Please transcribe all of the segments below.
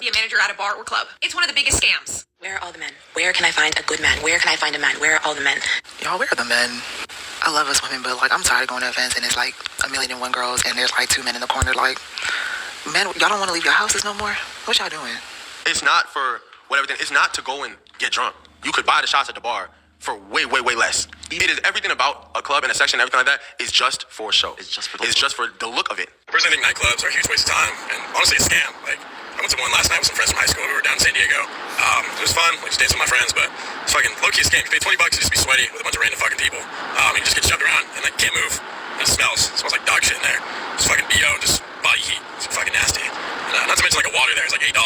be a manager at a bar or club. It's one of the biggest scams. Where are all the men? Where can I find a good man? Where can I find a man? Where are all the men? Y'all, where are the men? I love us women, but like I'm tired of going to events and it's like 1,000,001 girls and there's like 2 men in the corner. Like, men, y'all don't want to leave your houses no more? What y'all doing? It's not for whatever thing. It's not to go and get drunk. You could buy the shots at the bar for way, way, way less. It is everything about a club and a section, everything like that is just for show. It's just for the look of it. Personally, I think nightclubs are a huge waste of time and honestly a scam. Like, I went to one last night with some friends from high school. We were down in San Diego. It was fun. We just danced with my friends, but it's fucking low-key a scam. You pay $20 to just be sweaty with a bunch of random fucking people. You just get shoved around and like can't move. And it smells. It smells like dog shit in there. It's fucking BO and just body heat. It's fucking nasty. And, not to mention like a water there is like $8.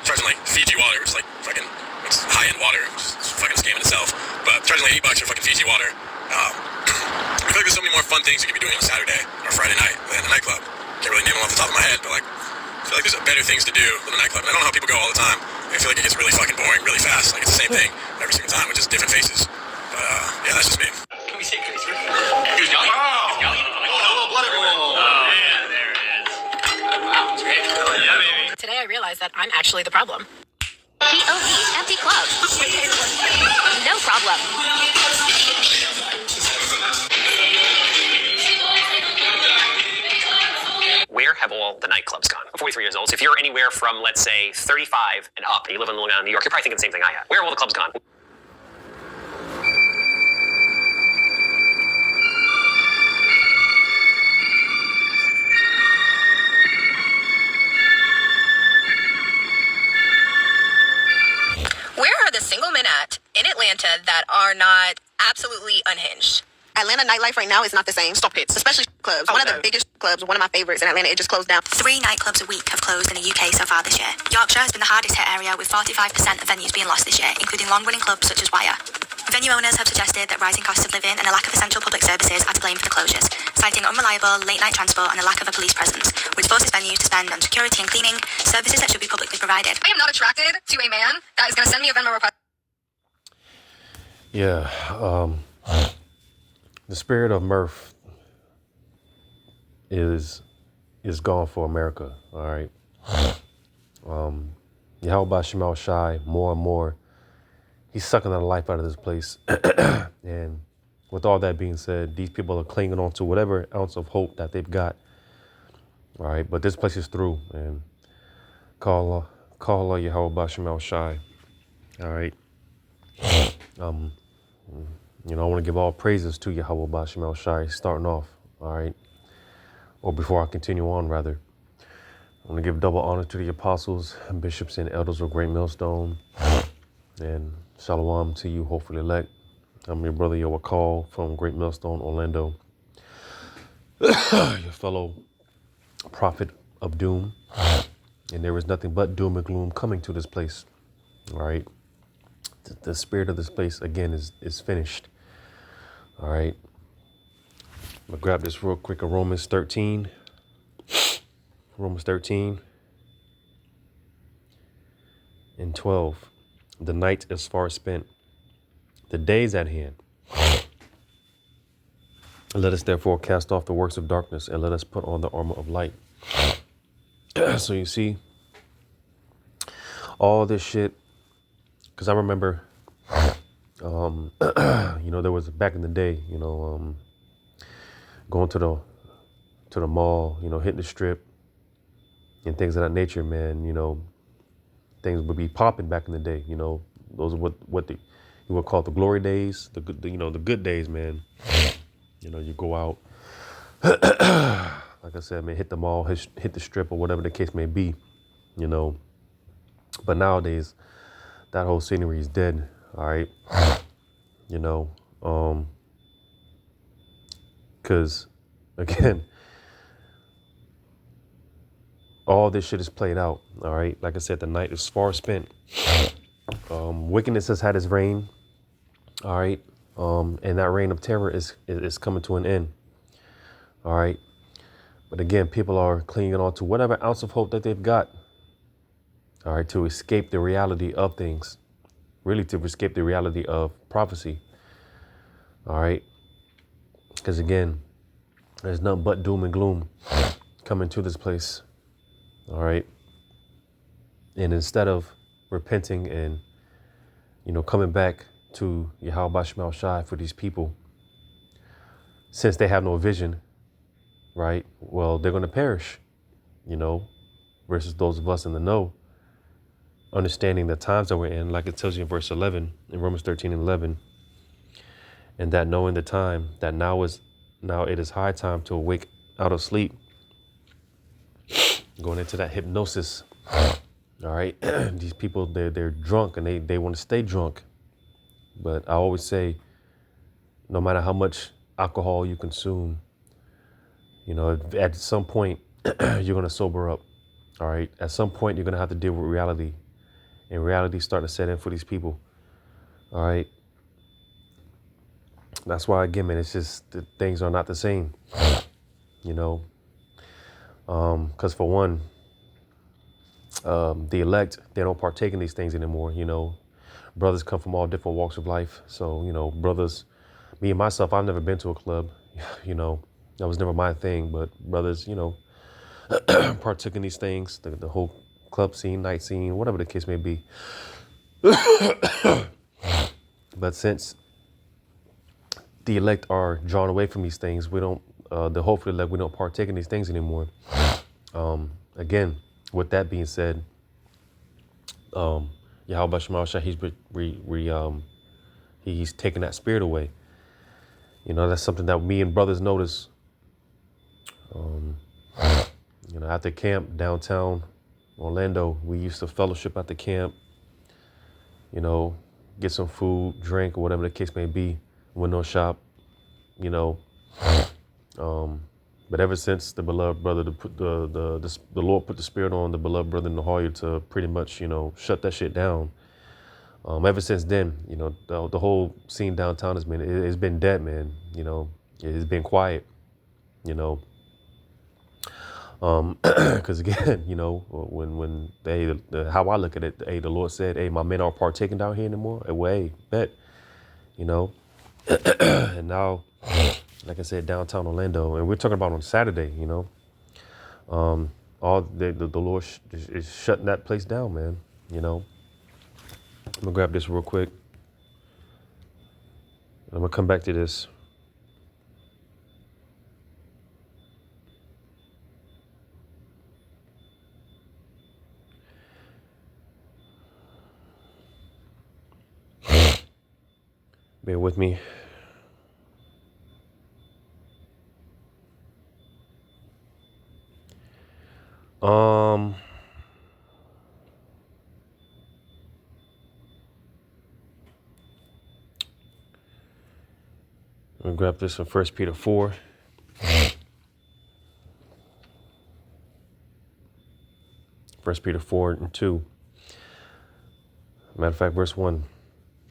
Charging like Fiji water, which is like fucking it's high-end water, which is fucking a scam in itself. But charging like $8 for fucking Fiji water. I feel like there's so many more fun things you could be doing on a Saturday or Friday night than a nightclub. Can't really name them off the top of my head, but like I feel like there's better things to do than a nightclub. And I don't know how people go all the time. I feel like it gets really fucking boring really fast. Like it's the same thing every single time with just different faces. But yeah, that's just me. Can we say Chris? Here's Yali. Oh, blood everywhere. Oh, man, there it is. Wow, it's great. Yeah, baby. Today I realized that I'm actually the problem. POV empty club. No problem. Where have all the nightclubs gone? I'm 43 years old, so if you're anywhere from, let's say, 35 and up, and you live in Long Island, New York, you're probably thinking the same thing I have. Where have all the clubs gone? Where are the single men at in Atlanta that are not absolutely unhinged? Atlanta nightlife right now is not the same. Stop it. Especially clubs. One of the biggest clubs, one of my favorites in Atlanta, it just closed down. 3 nightclubs a week have closed in the UK so far this year. Yorkshire has been the hardest hit area, with 45% of venues being lost this year, including long-running clubs such as Wire. Venue owners have suggested that rising costs of living and a lack of essential public services are to blame for the closures, citing unreliable late-night transport and a lack of a police presence, which forces venues to spend on security and cleaning, services that should be publicly provided. I am not attracted to a man that is going to send me a Venmo request. Yeah, the spirit of mirth is gone for America. All right. Yahweh Shemel Shai, more and more, he's sucking the life out of this place. And with all that being said, these people are clinging on to whatever ounce of hope that they've got. All right, but this place is through, and call Yahweh Shemel Shai. All right. I want to give all praises to Yahweh Bashem El Shai starting off, all right? Or before I continue on, rather. I want to give double honor to the apostles, bishops, and elders of Great Millstone. And shalom to you, hopefully elect. I'm your brother, Yoakal, from Great Millstone, Orlando. Your fellow prophet of doom. And there is nothing but doom and gloom coming to this place, all right? The spirit of this place, again, is finished. All right. I'm going to grab this real quick of Romans 13. Romans 13 and 12. The night is far spent. The day is at hand. Let us therefore cast off the works of darkness and let us put on the armor of light. So you see, all this shit, because I remember, there was back in the day, going to the mall, hitting the strip and things of that nature, man. Things would be popping back in the day. Those are what you would call the glory days, the good days, man. You go out, like I said, man, hit the mall, hit the strip, or whatever the case may be, But nowadays, that whole scenery is dead. All right. Because, again, all this shit is played out. All right. Like I said, the night is far spent. Wickedness has had its reign. All right. And that reign of terror is coming to an end. All right. But again, people are clinging on to whatever ounce of hope that they've got. All right. To escape the reality of things. Really to escape the reality of prophecy. All right. Because again, there's nothing but doom and gloom coming to this place. All right. And instead of repenting and, coming back to Yahweh Shema Shai for these people, since they have no vision, right? Well, they're going to perish, versus those of us in the know, understanding the times that we're in, like it tells you in verse 11, in Romans 13 and 11, and that knowing the time, that now it is high time to awake out of sleep, going into that hypnosis. All right. These people, they're drunk and they want to stay drunk. But I always say, no matter how much alcohol you consume, at some point you're going to sober up. All right. At some point, you're going to have to deal with reality, and reality starting to set in for these people. All right. That's why, again, man, it's just that things are not the same, because for one, the elect, they don't partake in these things anymore. Brothers come from all different walks of life. So, brothers, me and myself, I've never been to a club, that was never my thing. But brothers, partook in these things, the whole club scene, night scene, whatever the case may be. But since the elect are drawn away from these things, we don't, the hopefully elect, we don't partake in these things anymore. Again, with that being said, Yahweh Shema Shai, he's taking that spirit away. That's something that me and brothers notice. At the camp downtown Orlando, we used to fellowship at the camp, get some food, drink, or whatever the case may be, window shop, but ever since the beloved brother, the Lord put the spirit on the beloved brother in the Hoya to pretty much, shut that shit down. Ever since then, the whole scene downtown it's been dead, man. It's been quiet, because again, when how I look at it, the Lord said, hey, my men aren't partaking down here anymore. Well, hey, bet, and now, like I said, downtown Orlando, and we're talking about on Saturday, all the Lord is shutting that place down, man. I'm gonna grab this real quick. I'm gonna come back to this. Bear with me. I'm gonna grab this from 1 Peter 4. 1 Peter 4 and 2. Matter of fact, verse 1.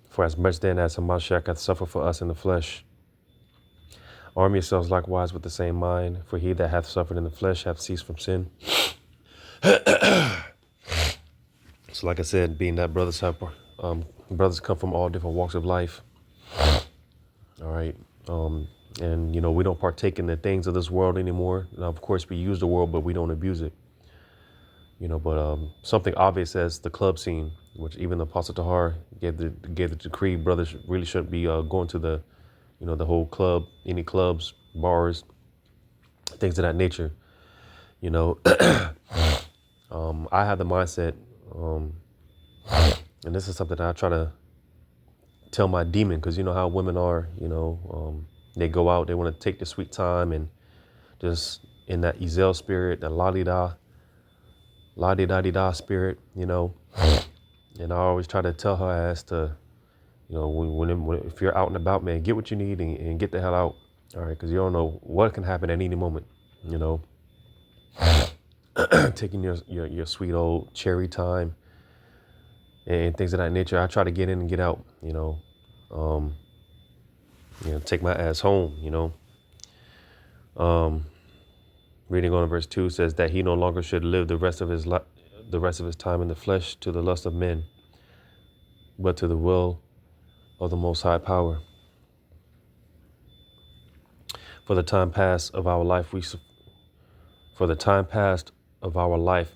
For as much then as Hamashiach hath suffered for us in the flesh, arm yourselves likewise with the same mind, for he that hath suffered in the flesh hath ceased from sin. So like I said, being that brothers come from all different walks of life. All right. And, we don't partake in the things of this world anymore. Now, of course, we use the world, but we don't abuse it. But something obvious as the club scene, which even the Apostle Tahar gave the decree, brothers really shouldn't be going to the, the whole club, any clubs, bars, things of that nature. I have the mindset, and this is something that I try to tell my demon, because you know how women are, they go out, they want to take the sweet time and just in that Ezel spirit, that la-di-da-di-da spirit, and I always try to tell her ass to, if you're out and about, man, get what you need and get the hell out. All right. Because you don't know what can happen at any moment, taking your sweet old cherry time and things of that nature. I try to get in and get out, take my ass home, reading on verse 2 says that he no longer should live the rest of his time in the flesh to the lust of men, but to the will of the Most High Power. For the time past of our life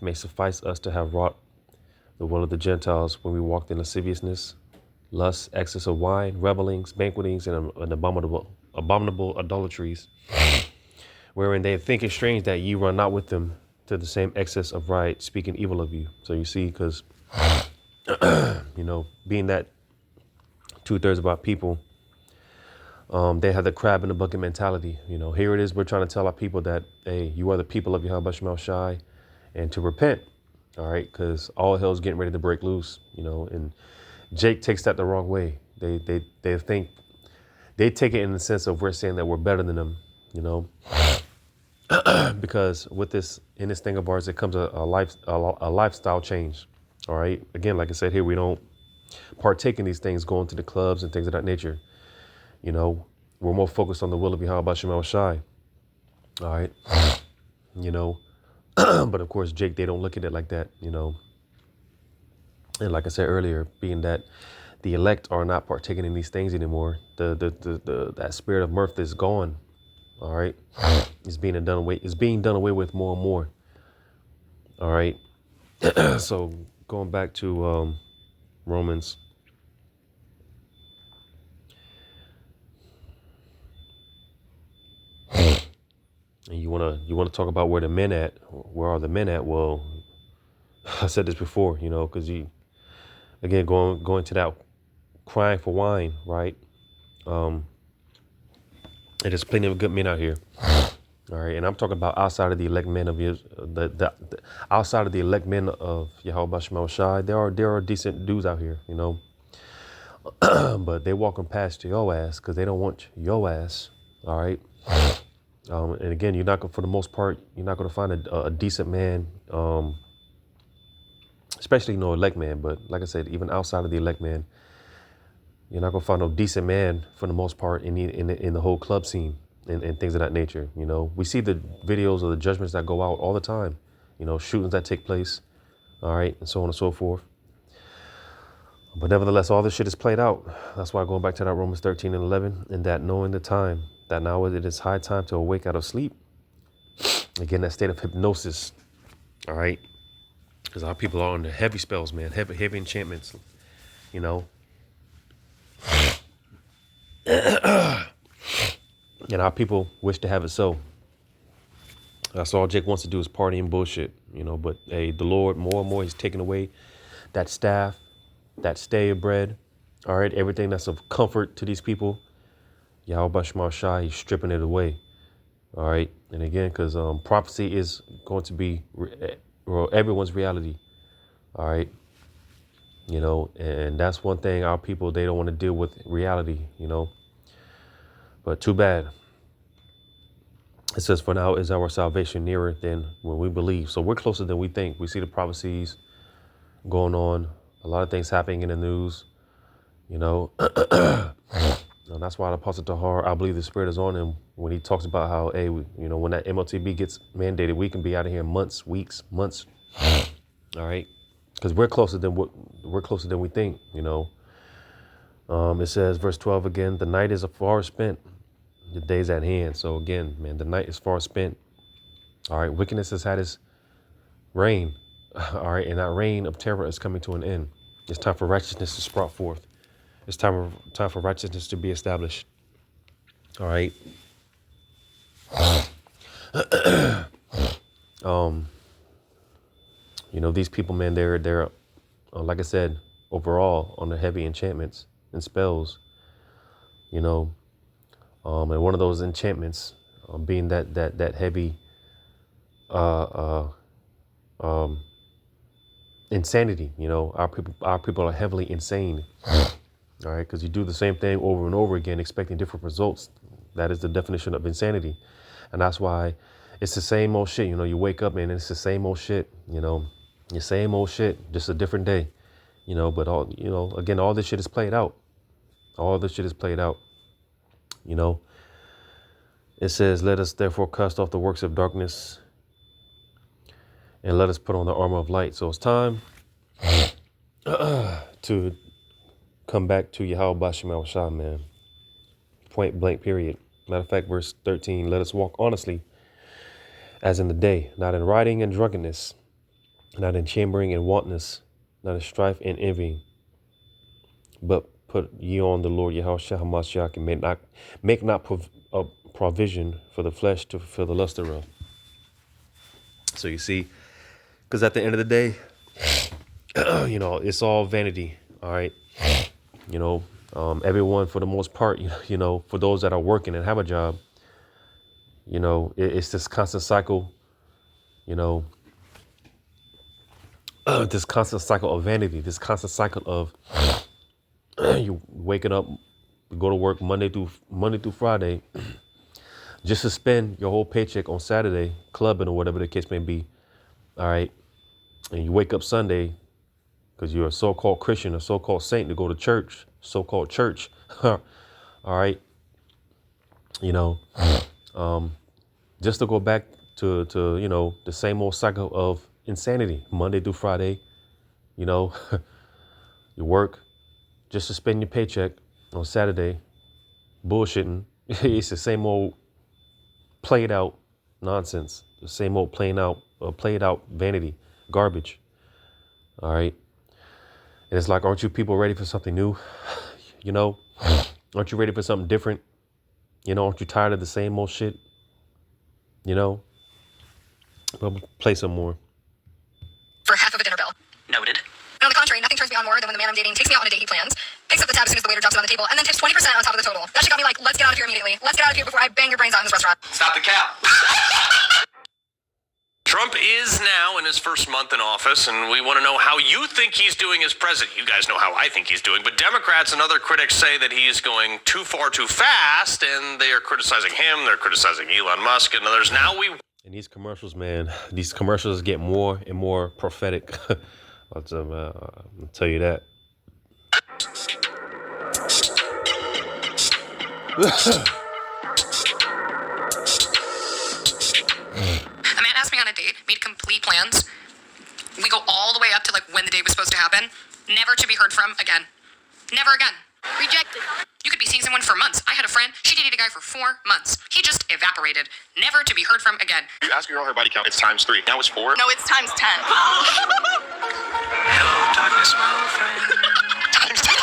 may suffice us to have wrought the will of the Gentiles when we walked in lasciviousness, lust, excess of wine, revelings, banquetings, and abominable idolatries, wherein they think it strange that ye run not with them to the same excess of riot, speaking evil of you. So you see, because, being that 2/3 of our people, they have the crab in the bucket mentality. Here it is. We're trying to tell our people that, hey, you are the people of Yahweh Shemel Shai, and to repent. All right, because all hell's getting ready to break loose. And Jake takes that the wrong way. They think they take it in the sense of we're saying that we're better than them. Because with this in this thing of ours, it comes a lifestyle change. All right. Again, like I said here, we don't partake in these things, going to the clubs and things of that nature. We're more focused on the will of Yahweh Shemel Shai. All right. But of course, Jake, they don't look at it like that. And like I said earlier, being that the elect are not partaking in these things anymore, that spirit of mirth is gone. All right, it's being done away with more and more. All right, so going back to Romans. And you wanna talk about where the men at? Where are the men at? Well, I said this before, because again, going to that crying for wine, right? There's plenty of good men out here. All right, and I'm talking about outside of the elect men of the outside of the elect men of Yahweh Shemel Shai. There are decent dudes out here, but they walking past your ass because they don't want your ass. All right. And again, for the most part, you're not going to find a decent man, especially no elect man. But like I said, even outside of the elect man, you're not going to find no decent man for the most part in the whole club scene and things of that nature. We see the videos of the judgments that go out all the time, shootings that take place. All right. And so on and so forth. But nevertheless, all this shit is played out. That's why going back to that Romans 13 and 11, and that knowing the time, that now it is high time to awake out of sleep. Again, that state of hypnosis. All right. Because our people are under heavy spells, man. Heavy enchantments. And our people wish to have it so. That's all Jake wants to do is party and bullshit. But hey, the Lord, more and more, he's taking away that staff, that stay of bread. All right. Everything that's of comfort to these people. Yahweh Shemel Shai, he's stripping it away. All right. And again, because prophecy is going to be everyone's reality. All right. And that's one thing our people, they don't want to deal with reality, But too bad. It says, for now is our salvation nearer than when we believe. So we're closer than we think. We see the prophecies going on. A lot of things happening in the news, And that's why the Apostle Tahar, I believe the Spirit is on him when he talks about how, hey, when that MLTB gets mandated, we can be out of here in months, weeks, months. All right, because we're closer than we think. It says, verse 12 again, the night is far spent, the day's at hand. So again, man, the night is far spent. All right, wickedness has had its reign. All right, and that reign of terror is coming to an end. It's time for righteousness to sprout forth. It's time for righteousness to be established. All right. These people, man, they're like I said, overall on the heavy enchantments and spells. And one of those enchantments being that heavy insanity. Our people are heavily insane. All right, because you do the same thing over and over again, expecting different results. That is the definition of insanity. And that's why it's the same old shit. You wake up and it's the same old shit, your same old shit, just a different day, but again, all this shit is played out. All this shit is played out. It says, let us therefore cast off the works of darkness and let us put on the armor of light. So it's time to come back to Yahweh Shemel Shai, man. Point blank, period. Matter of fact, verse 13, let us walk honestly as in the day, not in rioting and drunkenness, not in chambering and wantonness, not in strife and envy, but put ye on the Lord Yahushua Hamashiach, and make not provision for the flesh to fulfill the lust thereof. So you see, because at the end of the day, it's all vanity. All right. Everyone, for the most part, for those that are working and have a job, it's this constant cycle, this constant cycle of vanity, this constant cycle of you waking up, you go to work Monday through Friday, just to spend your whole paycheck on Saturday clubbing or whatever the case may be. All right. And you wake up Sunday because you're a so-called Christian, a so-called saint, to go to church, so-called church. All right. Just to go back to the same old cycle of insanity, Monday through Friday, you work just to spend your paycheck on Saturday, bullshitting. It's the same old played out nonsense, the same old played out vanity, garbage. All right. And it's like, aren't you people ready for something new? Aren't you ready for something different? Aren't you tired of the same old shit? But play some more. For half of a dinner bill. Noted. And on the contrary, nothing turns me on more than when the man I'm dating takes me out on a date he plans, picks up the tab as soon as the waiter drops it on the table, and then tips 20% on top of the total. That shit got me like, let's get out of here immediately. Let's get out of here before I bang your brains out in this restaurant. Stop the cap. Trump is now in his first month in office, and we want to know how you think he's doing as president. You guys know how I think he's doing, but Democrats and other critics say that he's going too far too fast, and they are criticizing him, they're criticizing Elon Musk, and others. And these commercials, man, these commercials get more and more prophetic. I'll tell you that. A man asked me on a date, made complete plans. We go all the way up to like when the date was supposed to happen. Never to be heard from again. Never again. Rejected. You could be seeing someone for months. I had a friend, she dated a guy for 4 months. He just evaporated. Never to be heard from again. You ask a girl her body count, it's times 3. Now it's 4. No, it's times 10. Hello, darkness, my old friend. Times 10.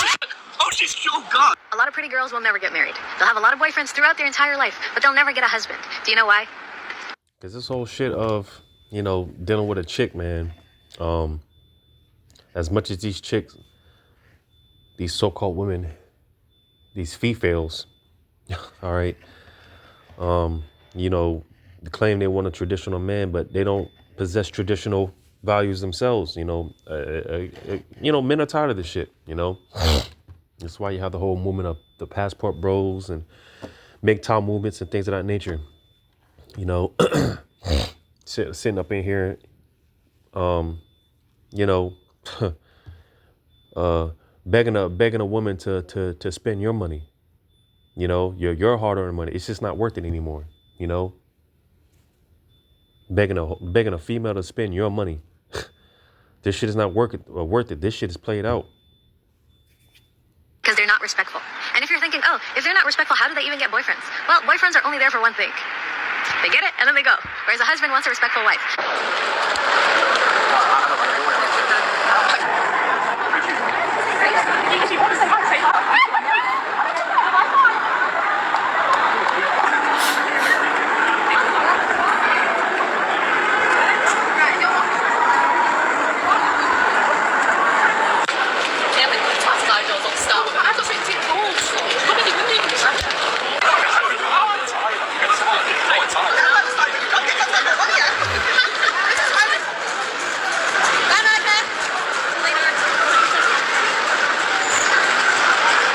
Oh, she's so gone. A lot of pretty girls will never get married. They'll have a lot of boyfriends throughout their entire life, but they'll never get a husband. Do you know why? Because this whole shit of, dealing with a chick, man, as much as these chicks, these so-called women, these females, all right, they claim they want a traditional man, but they don't possess traditional values themselves. Men are tired of this shit. That's why you have the whole movement of the passport bros and MGTOW movements and things of that nature. Sitting up in here, begging a woman to spend your money, your hard-earned money. It's just not worth it anymore. Begging a female to spend your money. This shit is not worth it. This shit is played out. Because they're not respectful. And if you're thinking, oh, if they're not respectful, how do they even get boyfriends? Well, boyfriends are only there for one thing. They get it, and then they go. Whereas a husband wants a respectful wife.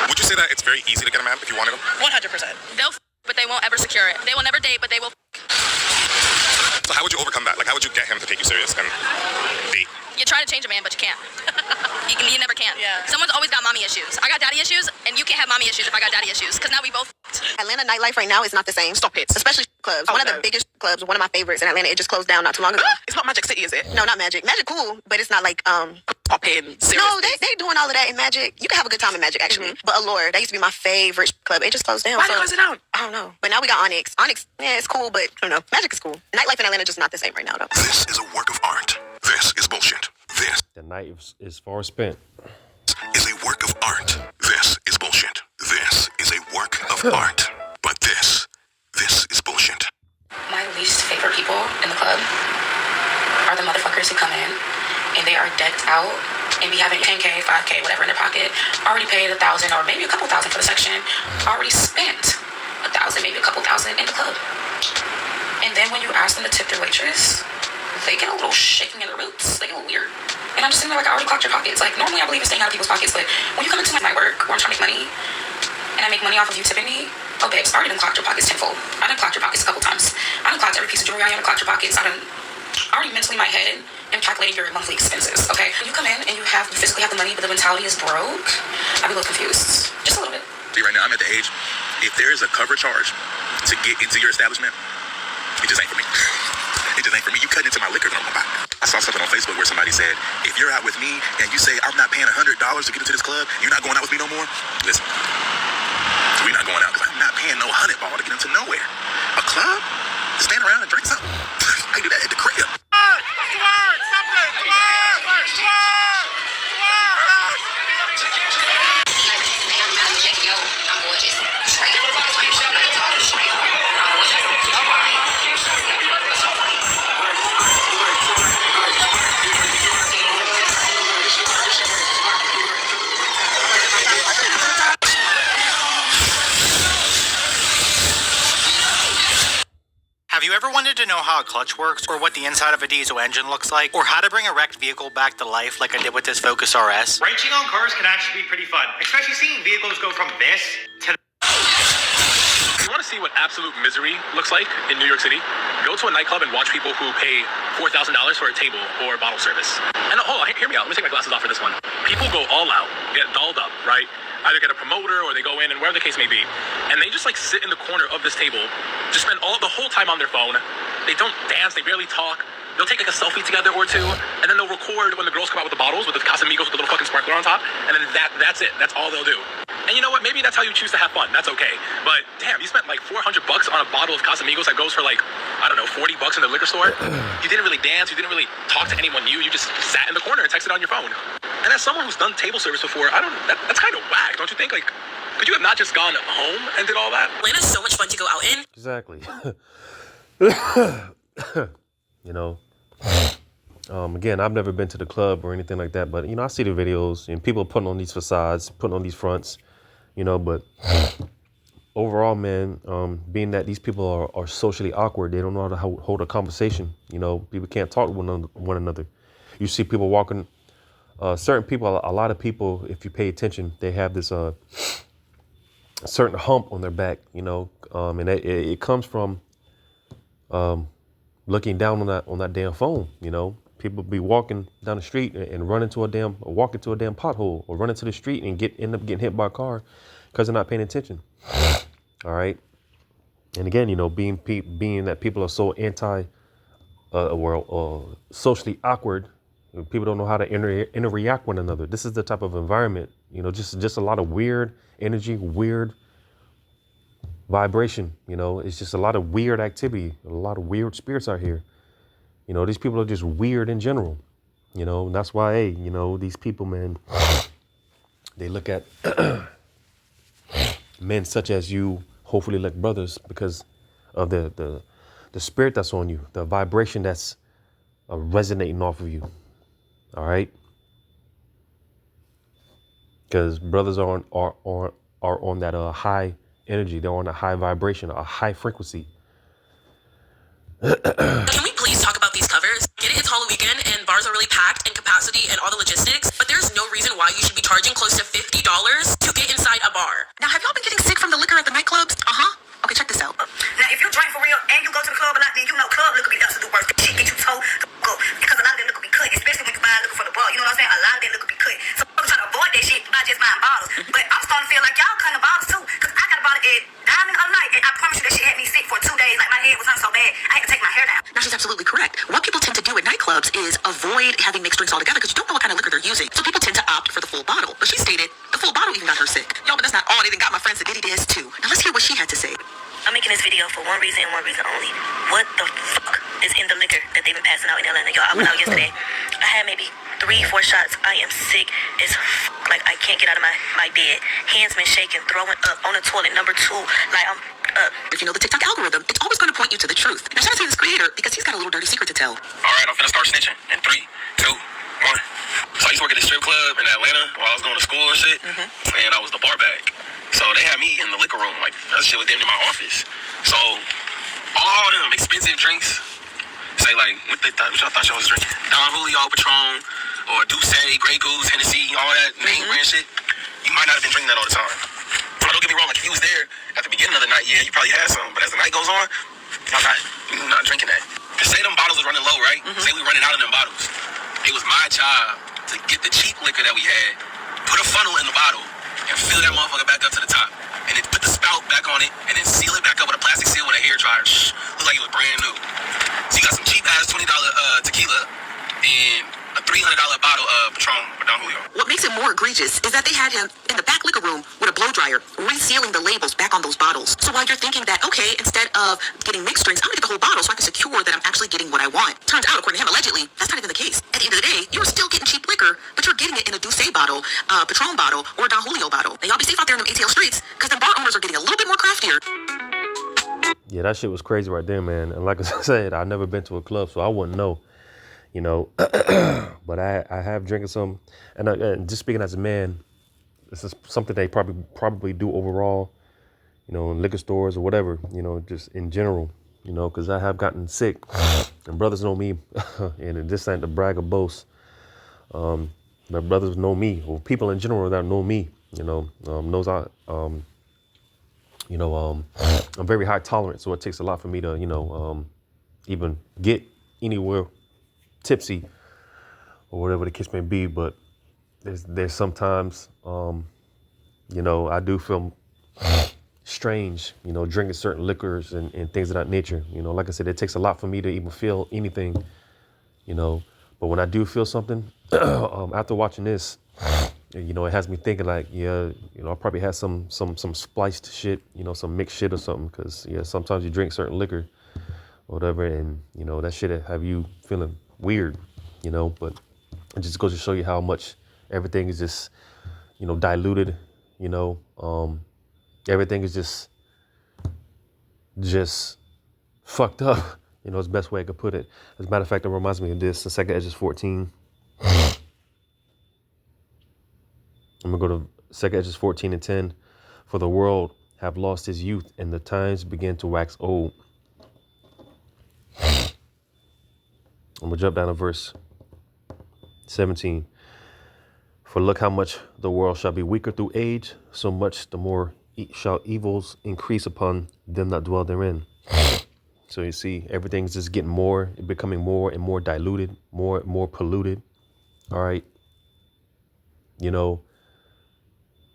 Would you say that it's very easy to get a man if you wanted him? 100%. They'll but they won't ever secure it. They will never date, but they will So how would you overcome that? Like, how would you get him to take you serious and date? You try to change a man, but you can't. You never can. Yeah. Someone's always got mommy issues. I got daddy issues, and you can't have mommy issues if I got daddy issues, because now we both. Atlanta nightlife right now is not the same. Stop it. Especially clubs. Oh, one of the biggest clubs, one of my favorites in Atlanta. It just closed down not too long ago. It's not Magic City, is it? No, not Magic. Magic cool, but it's not like Pop in. No, they doing all of that in Magic. You can have a good time in Magic actually. But Allure, that used to be my favorite club. It just closed down. Why did it close it down? I don't know. But now we got Onyx. Onyx, yeah, it's cool, but I don't know. Magic is cool. Nightlife in Atlanta just not the same right now though. This is a work of art. This is bullshit. This The night is far spent. is a work of art. This is bullshit. This is a work of art. But this is bullshit. My least favorite people in the club are the motherfuckers who come in and they are decked out and be having 10K, 5K, whatever in their pocket, already paid $1,000 or maybe a couple thousand for the section, already spent $1,000, maybe a couple thousand in the club. And then when you ask them to tip their waitress, they get a little shaking in their boots. They get a little weird. And I'm just sitting there like, I already clocked your pockets. Like, normally I believe in staying out of people's pockets, but when you come into my work where I'm trying to make money and I make money off of you tipping me, oh, babes, I already done clocked your pockets tenfold. I done clocked your pockets a couple times. I done clocked every piece of jewelry. I done clocked your pockets. I already mentally in my head am calculating your monthly expenses, okay? When you come in and you physically have the money, but the mentality is broke, I'd be a little confused. Just a little bit. See, right now, I'm at the age, if there is a cover charge to get into your establishment, it just ain't for me. It just ain't for me. You cut into my liquor that I'm gonna buy. I saw something on Facebook where somebody said, if you're out with me and you say, I'm not paying $100 to get into this club, you're not going out with me no more? Listen, we're not going out because I'm not paying no $100 to get into nowhere. A club? To stand around and drink something? I do that at the crib. Have you ever wanted to know how a clutch works, or what the inside of a diesel engine looks like, or how to bring a wrecked vehicle back to life like I did with this Focus RS? Wrenching on cars can actually be pretty fun, especially seeing vehicles go from this to You want to see what absolute misery looks like in New York City? Go to a nightclub and watch people who pay $4,000 for a table or bottle service. And hold on, hear me out. Let me take my glasses off for this one. People go all out, get dolled up, right? Either get a promoter or they go in and wherever the case may be. And they just like sit in the corner of this table, just spend the whole time on their phone. They don't dance, they barely talk. They'll take like a selfie together or two, and then they'll record when the girls come out with the bottles with the Casamigos with the little fucking sparkler on top, and then that's it. That's all they'll do. And you know what? Maybe that's how you choose to have fun. That's okay. But damn, you spent like $400 on a bottle of Casamigos that goes for like, I don't know, $40 in the liquor store. You didn't really dance. You didn't really talk to anyone new. You just sat in the corner and texted on your phone. And as someone who's done table service before, that's kind of whack, don't you think? Like, could you have not just gone home and did all that? Atlanta's so much fun to go out in. Exactly. You know, again, I've never been to the club or anything like that, but you know, I see the videos and people putting on these facades, putting on these fronts, you know, but overall, man, being that these people are socially awkward, they don't know how to hold a conversation. You know, people can't talk to one another. You see people walking, certain people, a lot of people, if you pay attention, they have this certain hump on their back, you know, and it comes from looking down on that damn phone. You know, people be walking down the street and walk into a damn pothole, or run into the street and end up getting hit by a car because they're not paying attention. All right. And again, you know, being that people are so socially awkward, people don't know how to interact one another. This is the type of environment, you know, just a lot of weird energy, weird vibration. You know, it's just a lot of weird activity, a lot of weird spirits out here. You know, these people are just weird in general. You know, and that's why, hey, you know, these people, man, they look at men such as you, hopefully like brothers, because of the spirit that's on you, the vibration that's resonating off of you. All right, because brothers are on that high energy. They're on a high vibration, a high frequency. Can we please talk about these covers? Get it, it's Halloween weekend and bars are really packed and capacity and all the logistics, but there's no reason why you should be charging close to $50 to get inside a bar. Now, have y'all been getting sick from the liquor at the nightclubs? Okay, check this out. Now, if you drink for real and you go to the club a lot, then you know club liquor be absolute worst. Shit get you told to go, because a lot of that liquor be cut, especially when you buy liquor for the bar. You know what I'm saying? A lot of that liquor be cut. So I'm trying to avoid that shit by just buying bottles. But I'm starting to feel like y'all cutting the bottles too, because I got a bottle at Diamond a night, and I promise you that shit had me sick for 2 days. Like, my head was hurting so bad, I had to take my hair down. Now, she's absolutely correct. What people tend to do at nightclubs is avoid having mixed drinks altogether, because you don't know what kind of liquor they're using. So people tend to opt for the full bottle. But she stated the full bottle even got her sick. Yo, but that's not all. They even got my friends to Diddy this too. Now, let's hear what she had to say. I'm making this video for one reason and one reason only. What the fuck is in the liquor that they've been passing out in Atlanta? Y'all, I went out yesterday. I had maybe 3, 4 shots. I am sick as like I can't get out of my bed. Hands been shaking, throwing up on the toilet. Number 2, like I'm up. If you know the TikTok algorithm, it's always going to point you to the truth. Now, shout out to this creator because he's got a little dirty secret to tell. All right, I'm finna start snitching in 3, 2, 1. So I used to work at this strip club in Atlanta while I was going to school and shit, and I was the bar back. So they had me in the liquor room, like that shit was damn near my office. So all them expensive drinks, say like what y'all thought y'all was drinking, Don Julio, Patron, or Douce, Grey Goose, Hennessy, all that name brand shit. You might not have been drinking that all the time. But don't get me wrong, like if you was there at the beginning of the night, yeah, you probably had some. But as the night goes on, you're not drinking that. Cause say them bottles was running low, right? Say we running out of them bottles. It was my job to get the cheap liquor that we had, put a funnel in the bottle, and fill that motherfucker back up to the top. And then put the spout back on it, and then seal it back up with a plastic seal with a hair dryer. Look like it was brand new. So you got some cheap ass $20 tequila and a $300 bottle of Patron or Don Julio. What makes it more egregious is that they had him in the back liquor room with a blow dryer, resealing the labels back on those bottles. So while you're thinking that, okay, instead of getting mixed drinks, I'm gonna get the whole bottle so I can secure that I'm actually getting what I want. Turns out, according to him, allegedly, that's not even the case. At the end of the day, you're still getting cheap liquor, but you're getting it in a Douce bottle, Patron bottle, or a Don Julio bottle. And y'all be safe out there in them ATL streets, because the bar owners are getting a little bit more craftier. Yeah, that shit was crazy right there, man. And like I said, I've never been to a club, so I wouldn't know, you know. But I have drinking some, and just speaking as a man, this is something they probably do overall, you know, in liquor stores or whatever, you know, just in general, you know, because I have gotten sick, and brothers know me, and this ain't to brag or boast. My brothers know me, or people in general that know me, you know, knows I'm very high tolerant, so it takes a lot for me to, you know, even get anywhere tipsy or whatever the case may be. But there's sometimes, you know, I do feel strange, you know, drinking certain liquors and things of that nature. You know, like I said, it takes a lot for me to even feel anything, you know. But when I do feel something, after watching this, you know, it has me thinking like, yeah, you know, I probably had some spliced shit, you know, some mixed shit or something. Because, yeah, sometimes you drink certain liquor or whatever, and, you know, that shit have you feeling weird, you know. But it just goes to show you how much everything is just, you know, diluted, you know. Everything is just fucked up, you know, is the best way I could put it. As a matter of fact, it reminds me of this, the second Edges 14. I'm going to go to second Edges 14 and 10. For the world have lost his youth, and the times begin to wax old. I'm going to jump down to verse 17. For look how much the world shall be weaker through age, so much the more shall evils increase upon them that dwell therein. So you see, everything's just getting becoming more and more diluted, more and more polluted. All right. You know,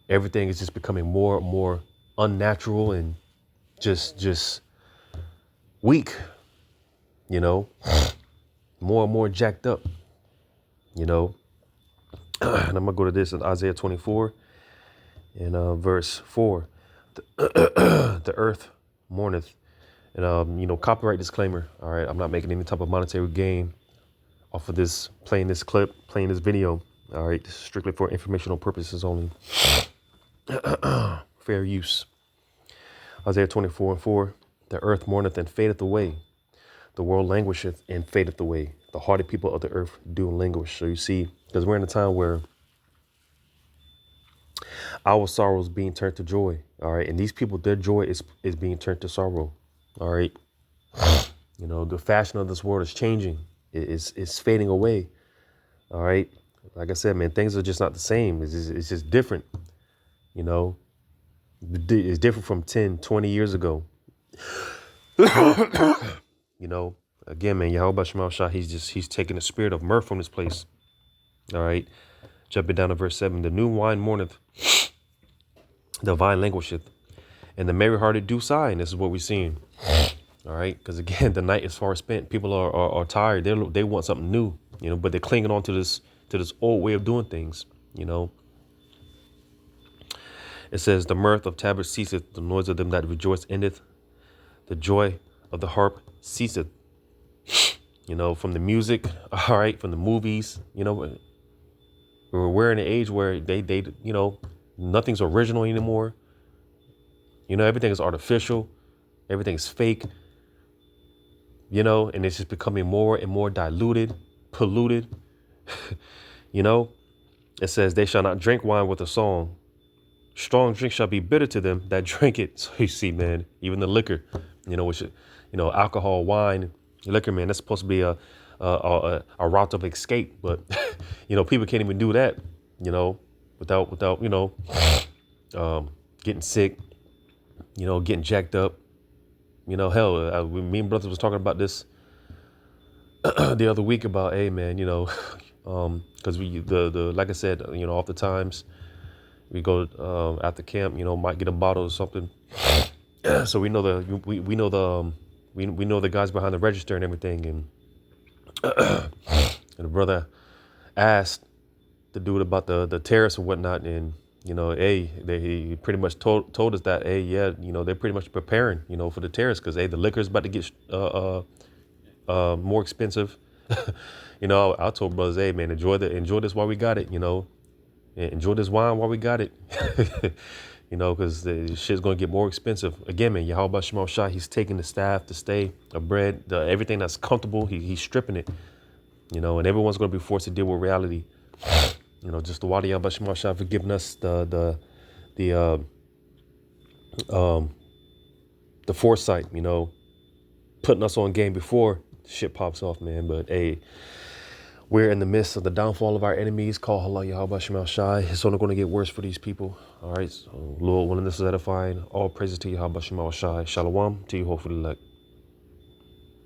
everything is just becoming more and more unnatural and just weak, you know, more and more jacked up, you know. And I'm going to go to this in Isaiah 24 and verse 4. The earth mourneth. And, you know, copyright disclaimer. All right. I'm not making any type of monetary gain off of this, playing this clip, playing this video. All right. This is strictly for informational purposes only. Fair use. Isaiah 24 and 4. The earth mourneth and fadeth away. The world languisheth and fadeth away. The hardy people of the earth do languish. So you see, because we're in a time where our sorrow is being turned to joy. All right. And these people, their joy is being turned to sorrow. All right. You know, the fashion of this world is changing. It's fading away. All right. Like I said, man, things are just not the same. It's just different. You know, it's different from 10, 20 years ago. You know, again, man, Yahweh Shemal Shah, he's taking the spirit of mirth from this place. All right. Jumping down to verse 7. The new wine mourneth, the vine languisheth, and the merry-hearted do sigh. And this is what we're seeing. All right. Because, again, the night is far spent. People are tired. They want something new, you know, but they're clinging on to this old way of doing things, you know. It says, the mirth of tabrets ceaseth, the noise of them that rejoice endeth, the joy of the harp ceaseth. You know, from the music, all right, from the movies, you know, We're in an age where they nothing's original anymore. Everything is artificial. Everything's fake. And it's just becoming more and more diluted, polluted. It says they shall not drink wine with a song. Strong drink shall be bitter to them that drink it. So you see, man, even the liquor, which, alcohol, wine, liquor, man, that's supposed to be a route of escape. But, people can't even do that, without getting sick, getting jacked up. Hell, me and brothers was talking about this the other week about, hey, man, because like I said, oftentimes we go after camp, might get a bottle or something. So we know the guys behind the register and everything. And and the brother asked the dude about the tariffs and whatnot, and he pretty much told us that, hey, yeah, they're pretty much preparing, for the tariffs because the liquor is about to get more expensive. I told brothers, hey, man, enjoy this while we got it, enjoy this wine while we got it, because the shit's gonna get more expensive again, man. Yahweh Shema Shai, he's taking the staff, the stay, the bread, everything that's comfortable, he's stripping it, and everyone's gonna be forced to deal with reality. Just the water Yahweh Shema Shai for giving us the foresight, putting us on game before shit pops off, man. But hey, we're in the midst of the downfall of our enemies. Call Allah Yahweh Shema Shai. It's only going to get worse for these people. All right. So, Lord, willing, this is edifying. All praises to Yahweh Shema Shai. Shalom to you, hopefully, elect.